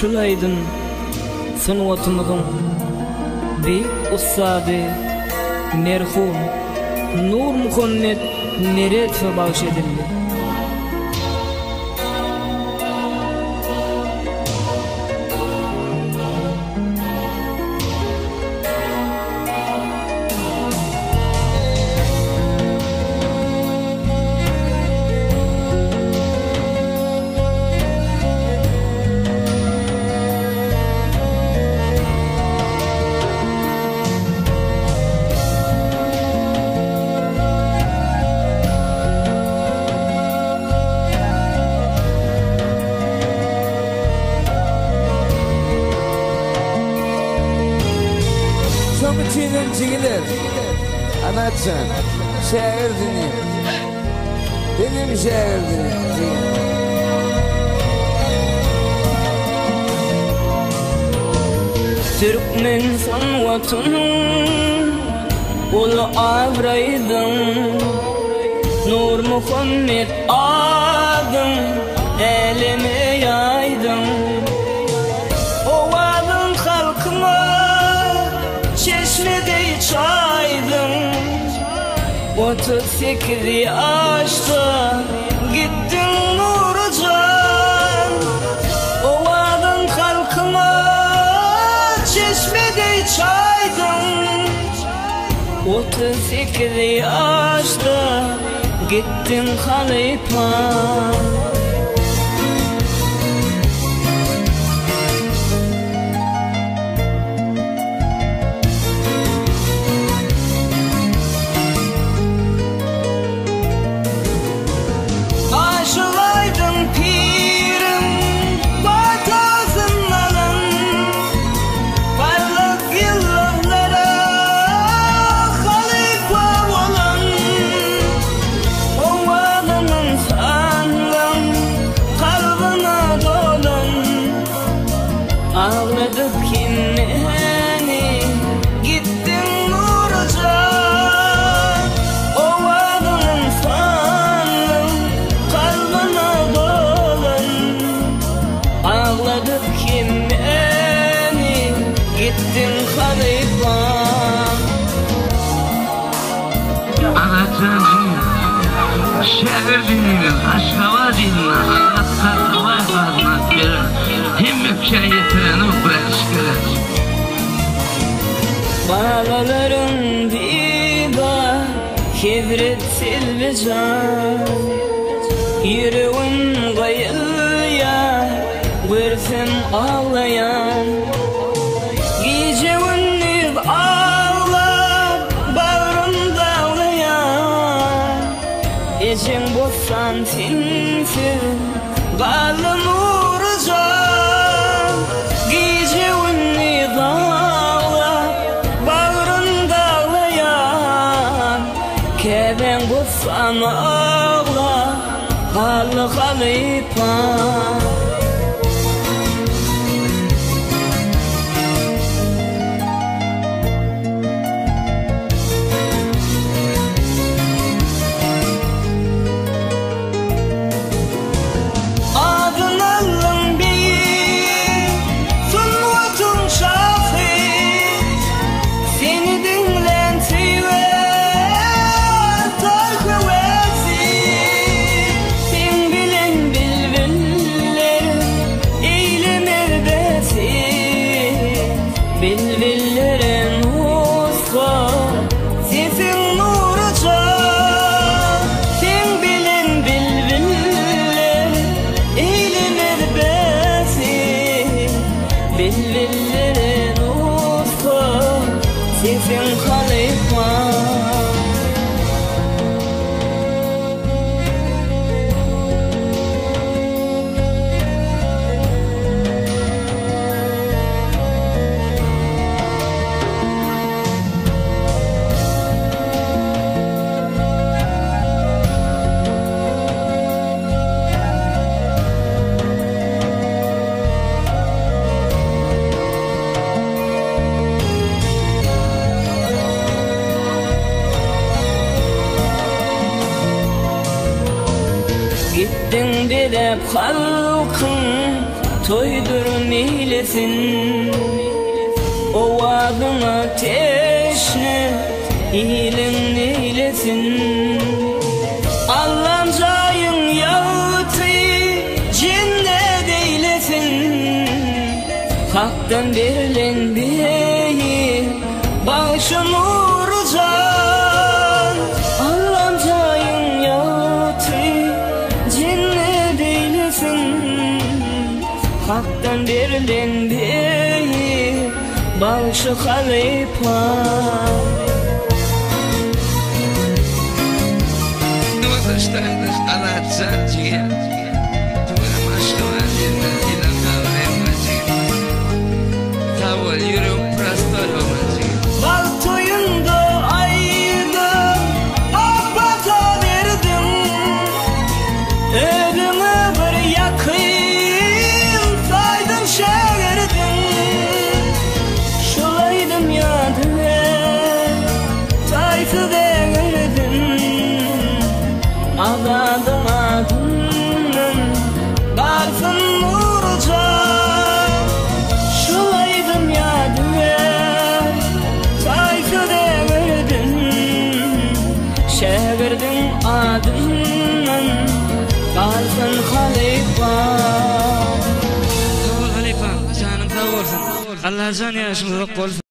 şulaydın sunwatymyzyň beýik ustady merhum Nur Muhammed Neretwe bagş edildi. Çiğnem çiğiler Anatcan şair dinleyim benim şair dinleyim Türkmen sanwatynyň ulu awraýdym Nur Muhammed adym elime ýaýdym Owadyň halkyma çeşmedey çaydım 38 yaşta gittin Nurcan Ovadan halkıma çeşmedey çaydım 38 yaşta gittin Halypan ağladık kimeni gittin Nurcan Ovadanın fanım kalbına dolan ağladık kimeni gittin Halypan Anlatacağım şehir dinliyor aşkava dinliyor anlatsa kolay fazla verir himmet şehitlerini bırakışkırır Bağlaların diba Hevret silbecan Yüreğin gayılya Görfem ağlayan Geceğin ağlar Bağrımda ağlayan Ecem bozsan tinsin Bağlı Nurcan Geceğin ağlar Bağrımda ağlayan Keben bozsan ağlar Bağlı Halypan Bilvillerin usta sesin Nurcan Sen bilin bilviller eylemir besi Bilvillerin usta sesin Halypan Gittin bilip halkın toydurun eylesin. Ovadıma teşne ilin eylesin. Allah'ım cayın yağıtı cennet eylesin. Hak'tan verilen beyi bağışın uğrucan. Allah'ım cayın yağıtı cennet eylesin. Hak'tan verilen beyi bağışı halipan. Estás a la chancia, tú eres más todavía y la madre machin. Tavol yürü prastoro machin. Bal toyunda ayda apata verdim. Ödümü bir yakayım saydım şeğirdim. Şulaydım yadıma taytı değirdim. Ağladım adımın kalfın vuracak. Şulaydım yadıma tayfı devirdim. Şeğirdim adımın kalfın halifan. Tavol halifan, canım tavol. Allah can yaşımızı kol.